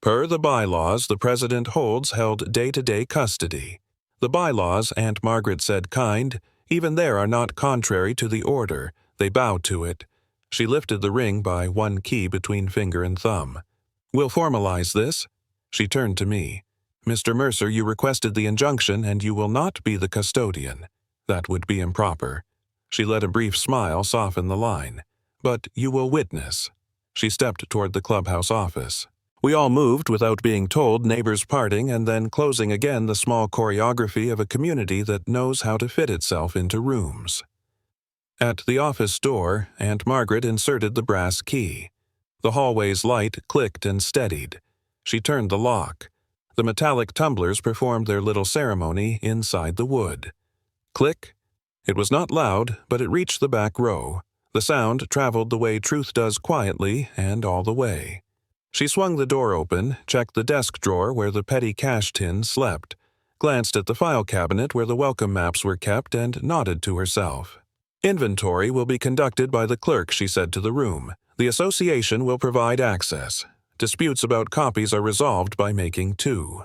Per the bylaws, the president held day-to-day custody. The bylaws, Aunt Margaret said kind, even there are not contrary to the order. They bowed to it. She lifted the ring by one key between finger and thumb. We'll formalize this. She turned to me. Mr. Mercer, you requested the injunction, and you will not be the custodian. That would be improper. She let a brief smile soften the line. But you will witness. She stepped toward the clubhouse office. We all moved without being told, neighbors parting and then closing again, the small choreography of a community that knows how to fit itself into rooms. At the office door, Aunt Margaret inserted the brass key. The hallway's light clicked and steadied. She turned the lock. The metallic tumblers performed their little ceremony inside the wood. Click. It was not loud, but it reached the back row. The sound traveled the way truth does, quietly and all the way. She swung the door open, checked the desk drawer where the petty cash tin slept, glanced at the file cabinet where the welcome maps were kept, and nodded to herself. Inventory will be conducted by the clerk, she said to the room. The association will provide access. Disputes about copies are resolved by making 2.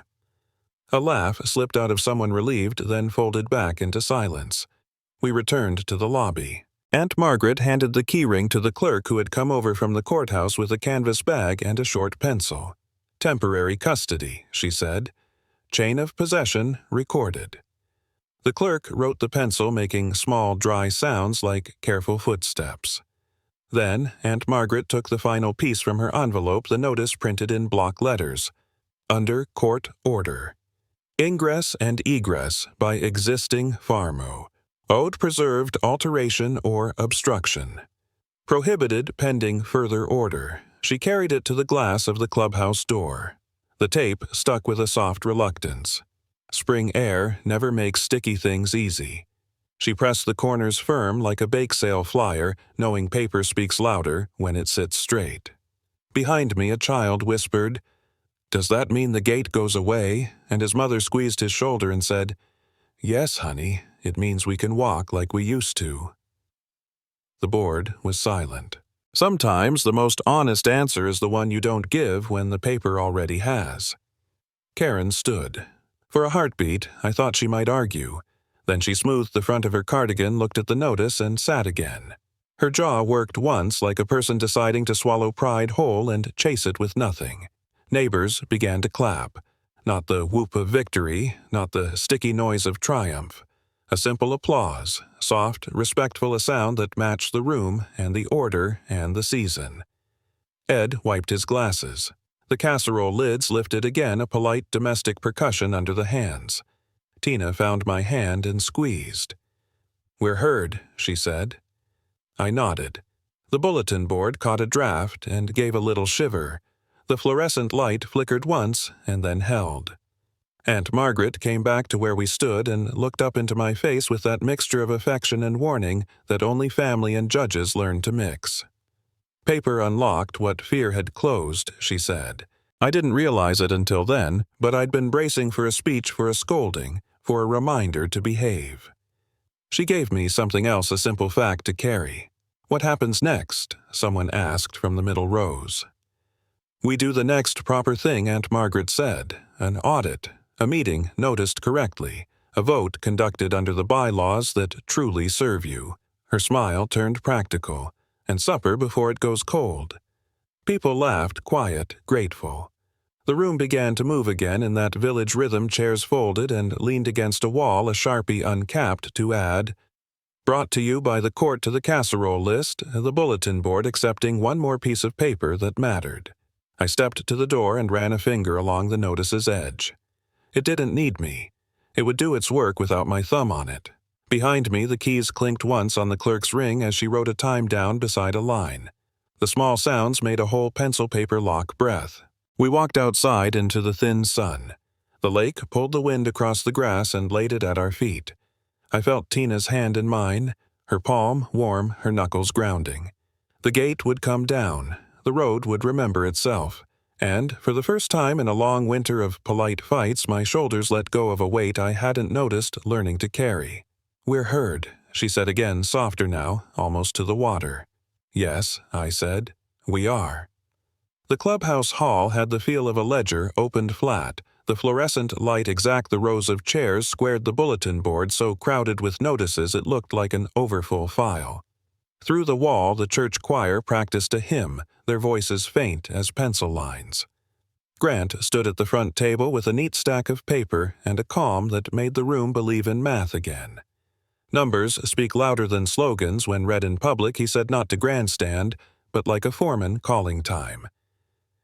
A laugh slipped out of someone relieved, then folded back into silence. We returned to the lobby. Aunt Margaret handed the keyring to the clerk who had come over from the courthouse with a canvas bag and a short pencil. Temporary custody, she said. Chain of possession recorded. The clerk wrote the pencil, making small, dry sounds like careful footsteps. Then Aunt Margaret took the final piece from her envelope, the notice printed in block letters. Under court order. Ingress and egress by existing farmo. Owed preserved alteration or obstruction. Prohibited pending further order. She carried it to the glass of the clubhouse door. The tape stuck with a soft reluctance. Spring air never makes sticky things easy. She pressed the corners firm like a bake sale flyer, knowing paper speaks louder when it sits straight. Behind me, a child whispered, "Does that mean the gate goes away?" And his mother squeezed his shoulder and said, "Yes, honey, it means we can walk like we used to." The board was silent. Sometimes the most honest answer is the one you don't give when the paper already has. Karen stood. For a heartbeat, I thought she might argue. Then she smoothed the front of her cardigan, looked at the notice, and sat again. Her jaw worked once like a person deciding to swallow pride whole and chase it with nothing. Neighbors began to clap. Not the whoop of victory, not the sticky noise of triumph. A simple applause, soft, respectful, a sound that matched the room and the order and the season. Ed wiped his glasses. The casserole lids lifted again, a polite domestic percussion under the hands. Tina found my hand and squeezed. "We're heard," she said. I nodded. The bulletin board caught a draft and gave a little shiver. The fluorescent light flickered once and then held. Aunt Margaret came back to where we stood and looked up into my face with that mixture of affection and warning that only family and judges learn to mix. "Paper unlocked what fear had closed," she said. I didn't realize it until then, but I'd been bracing for a speech, for a scolding, for a reminder to behave. She gave me something else, a simple fact to carry. "What happens next?" someone asked from the middle rows. "We do the next proper thing," Aunt Margaret said. "An audit, a meeting noticed correctly, a vote conducted under the bylaws that truly serve you." Her smile turned practical. "And supper before it goes cold." People laughed, quiet, grateful. The room began to move again in that village rhythm, chairs folded and leaned against a wall, a Sharpie uncapped to add, "Brought to you by the court to the casserole list," the bulletin board accepting one more piece of paper that mattered. I stepped to the door and ran a finger along the notice's edge. It didn't need me. It would do its work without my thumb on it. Behind me, the keys clinked once on the clerk's ring as she wrote a time down beside a line. The small sounds made a whole pencil paper lock breath. We walked outside into the thin sun. The lake pulled the wind across the grass and laid it at our feet. I felt Tina's hand in mine, her palm warm, her knuckles grounding. The gate would come down. The road would remember itself. And, for the first time in a long winter of polite fights, my shoulders let go of a weight I hadn't noticed learning to carry. "We're heard," she said again, softer now, almost to the water. "Yes," I said, "we are." The clubhouse hall had the feel of a ledger opened flat. The fluorescent light exact the rows of chairs squared the bulletin board so crowded with notices it looked like an overfull file. Through the wall, the church choir practiced a hymn, their voices faint as pencil lines. Grant stood at the front table with a neat stack of paper and a calm that made the room believe in math again. Numbers speak louder than slogans when read in public, he said, not to grandstand, but like a foreman calling time.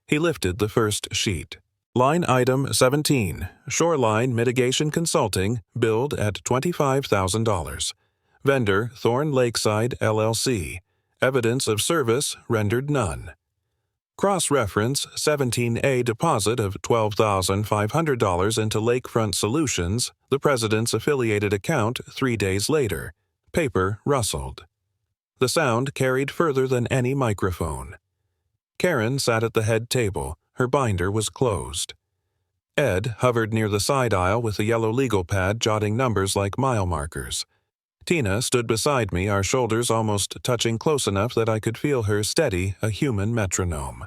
He lifted the first sheet. Line item 17, Shoreline Mitigation Consulting, billed at $25,000. Vendor, Thorn Lakeside, LLC. Evidence of service rendered none. Cross-reference 17A deposit of $12,500 into Lakefront Solutions, the president's affiliated account 3 days later. Paper rustled. The sound carried further than any microphone. Karen sat at the head table. Her binder was closed. Ed hovered near the side aisle with a yellow legal pad jotting numbers like mile markers. Tina stood beside me, our shoulders almost touching close enough that I could feel her steady, a human metronome.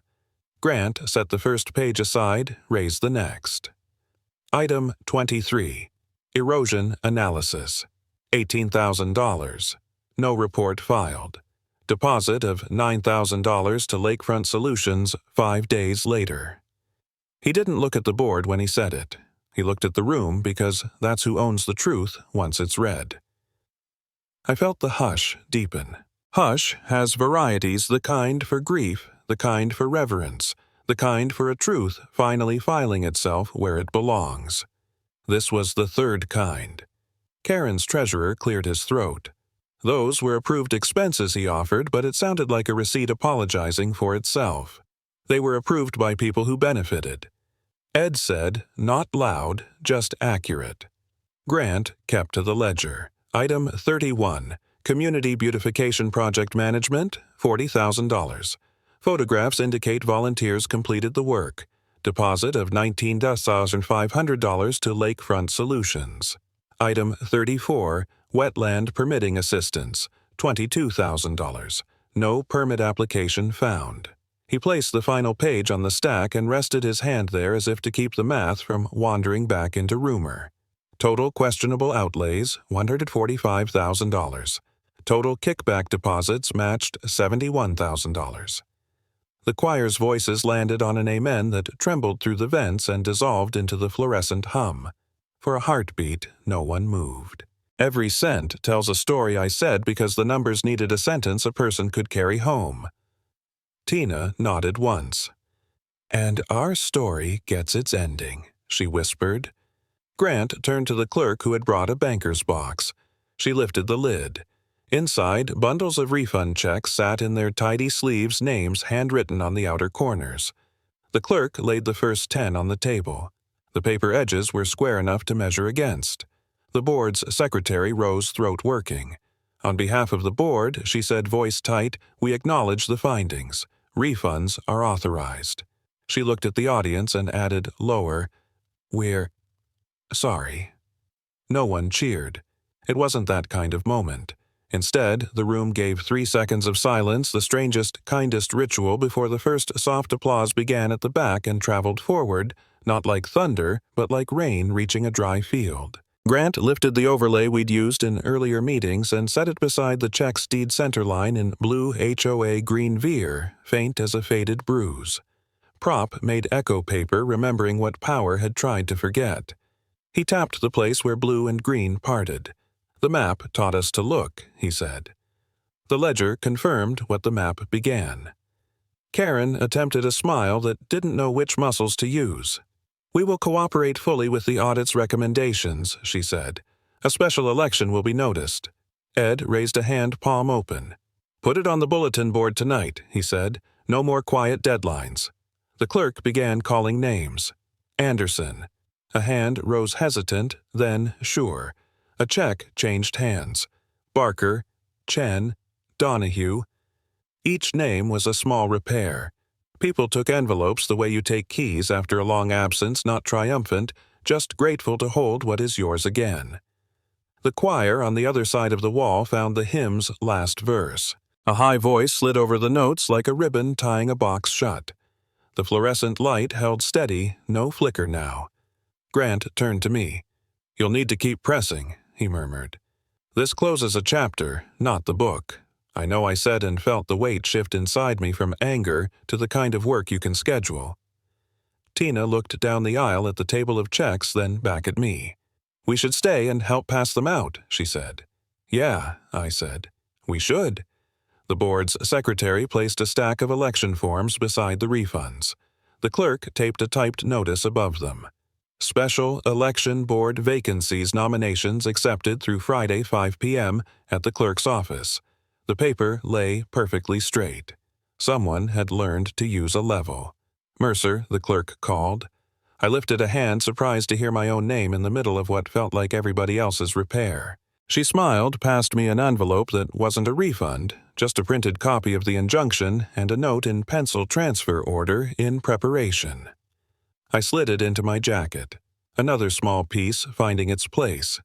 Grant set the first page aside, raised the next. Item 23. Erosion Analysis. $18,000. No report filed. Deposit of $9,000 to Lakefront Solutions 5 days later. He didn't look at the board when he said it. He looked at the room because that's who owns the truth once it's read. I felt the hush deepen. Hush has varieties, the kind for grief, the kind for reverence, the kind for a truth finally filing itself where it belongs. This was the third kind. Karen's treasurer cleared his throat. Those were approved expenses he offered, but it sounded like a receipt apologizing for itself. They were approved by people who benefited. Ed said, not loud, just accurate. Grant kept to the ledger. Item 31, Community Beautification Project Management, $40,000. Photographs indicate volunteers completed the work. Deposit of $19,500 to Lakefront Solutions. Item 34, Wetland Permitting Assistance, $22,000. No permit application found. He placed the final page on the stack and rested his hand there as if to keep the math from wandering back into rumor. Total questionable outlays, $145,000. Total kickback deposits matched $71,000. The choir's voices landed on an amen that trembled through the vents and dissolved into the fluorescent hum. For a heartbeat, no one moved. Every cent tells a story, I said, because the numbers needed a sentence a person could carry home. Tina nodded once. And our story gets its ending, she whispered. Grant turned to the clerk who had brought a banker's box. She lifted the lid. Inside, bundles of refund checks sat in their tidy sleeves, names handwritten on the outer corners. The clerk laid the first 10 on the table. The paper edges were square enough to measure against. The board's secretary rose, throat working. On behalf of the board, she said, voice tight, we acknowledge the findings. Refunds are authorized. She looked at the audience and added, lower, we're sorry. No one cheered. It wasn't that kind of moment. Instead, the room gave 3 seconds of silence, the strangest, kindest ritual before the first soft applause began at the back and traveled forward, not like thunder, but like rain reaching a dry field. Grant lifted the overlay we'd used in earlier meetings and set it beside the check's deed center line in blue HOA green veer, faint as a faded bruise. Prop made echo paper, remembering what Power had tried to forget. He tapped the place where blue and green parted. The map taught us to look, he said. The ledger confirmed what the map began. Karen attempted a smile that didn't know which muscles to use. We will cooperate fully with the audit's recommendations, she said. A special election will be noticed. Ed raised a hand, palm open. Put it on the bulletin board tonight, he said. No more quiet deadlines. The clerk began calling names. Anderson. A hand rose hesitant, then sure. A check changed hands. Barker, Chen, Donahue. Each name was a small repair. People took envelopes the way you take keys after a long absence, not triumphant, just grateful to hold what is yours again. The choir on the other side of the wall found the hymn's last verse. A high voice slid over the notes like a ribbon tying a box shut. The fluorescent light held steady, no flicker now. Grant turned to me. You'll need to keep pressing, he murmured. This closes a chapter, not the book. I know I said and felt the weight shift inside me from anger to the kind of work you can schedule. Tina looked down the aisle at the table of checks, then back at me. We should stay and help pass them out, she said. Yeah, I said. We should. The board's secretary placed a stack of election forms beside the refunds. The clerk taped a typed notice above them. Special Election Board vacancies nominations accepted through Friday 5 p.m. at the clerk's office. The paper lay perfectly straight. Someone had learned to use a level. Mercer, the clerk called. I lifted a hand, surprised to hear my own name in the middle of what felt like everybody else's repair. She smiled, passed me an envelope that wasn't a refund, just a printed copy of the injunction and a note in pencil transfer order in preparation. I slid it into my jacket, another small piece finding its place.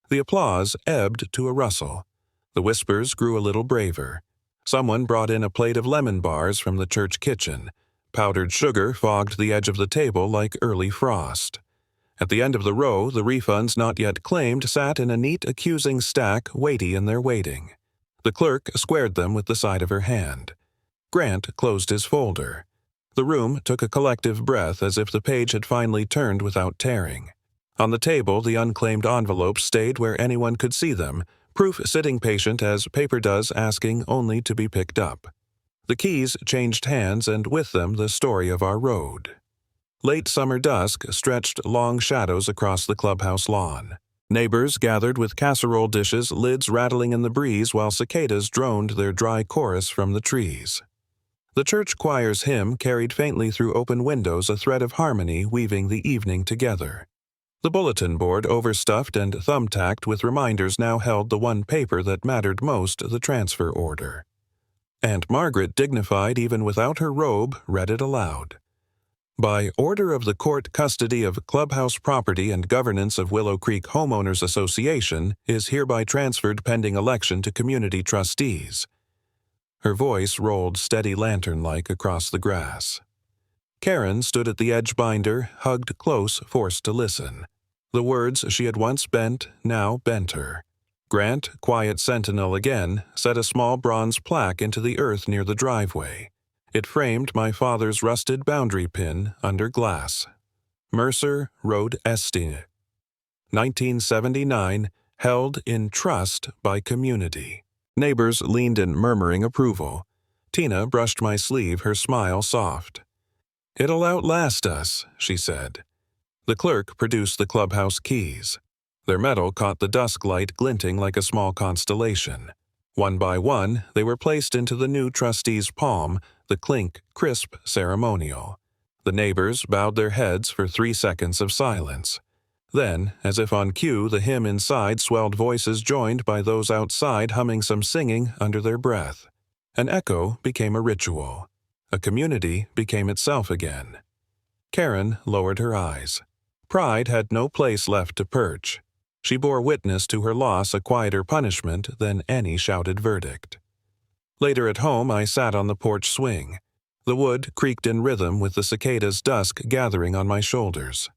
The applause ebbed to a rustle. The whispers grew a little braver. Someone brought in a plate of lemon bars from the church kitchen. Powdered sugar fogged the edge of the table like early frost. At the end of the row, the refunds not yet claimed sat in a neat, accusing stack, weighty in their waiting. The clerk squared them with the side of her hand. Grant closed his folder. The room took a collective breath as if the page had finally turned without tearing. On the table, the unclaimed envelopes stayed where anyone could see them, proof sitting patient as paper does, asking only to be picked up. The keys changed hands, and with them the story of our road. Late summer dusk stretched long shadows across the clubhouse lawn. Neighbors gathered with casserole dishes, lids rattling in the breeze while cicadas droned their dry chorus from the trees. The church choir's hymn carried faintly through open windows, a thread of harmony weaving the evening together. The bulletin board, overstuffed and thumbtacked with reminders, now held the one paper that mattered most, the transfer order. Aunt Margaret, dignified even without her robe, read it aloud. By order of the Court, custody of Clubhouse property and governance of Willow Creek Homeowners Association is hereby transferred pending election to community trustees. Her voice rolled steady lantern-like across the grass. Karen stood at the edge binder, hugged close, forced to listen. The words she had once bent now bent her. Grant, quiet sentinel again, set a small bronze plaque into the earth near the driveway. It framed my father's rusted boundary pin under glass. Mercer Road Estine. 1979, held in trust by community. Neighbors leaned in murmuring approval. Tina brushed my sleeve, her smile soft. "It'll outlast us," she said. The clerk produced the clubhouse keys. Their metal caught the dusk light glinting like a small constellation. One by one, they were placed into the new trustee's palm, the clink, crisp ceremonial. The neighbors bowed their heads for 3 seconds of silence. Then, as if on cue, the hymn inside swelled voices joined by those outside humming some singing under their breath. An echo became a ritual. A community became itself again. Karen lowered her eyes. Pride had no place left to perch. She bore witness to her loss, a quieter punishment than any shouted verdict. Later at home, I sat on the porch swing. The wood creaked in rhythm with the cicadas' dusk gathering on my shoulders.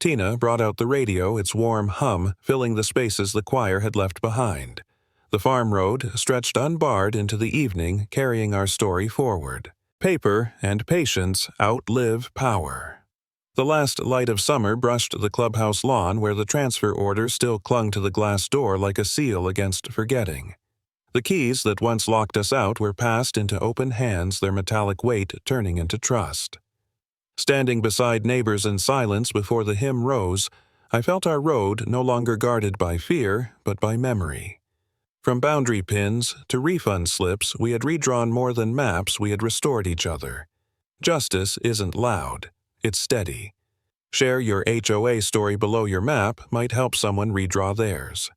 Tina brought out the radio, its warm hum filling the spaces the choir had left behind. The farm road stretched unbarred into the evening, carrying our story forward. Paper and patience outlive power. The last light of summer brushed the clubhouse lawn where the transfer order still clung to the glass door like a seal against forgetting. The keys that once locked us out were passed into open hands, their metallic weight turning into trust. Standing beside neighbors in silence before the hymn rose, I felt our road no longer guarded by fear, but by memory. From boundary pins to refund slips, we had redrawn more than maps, we had restored each other. Justice isn't loud, it's steady. Share your HOA story below your map might help someone redraw theirs.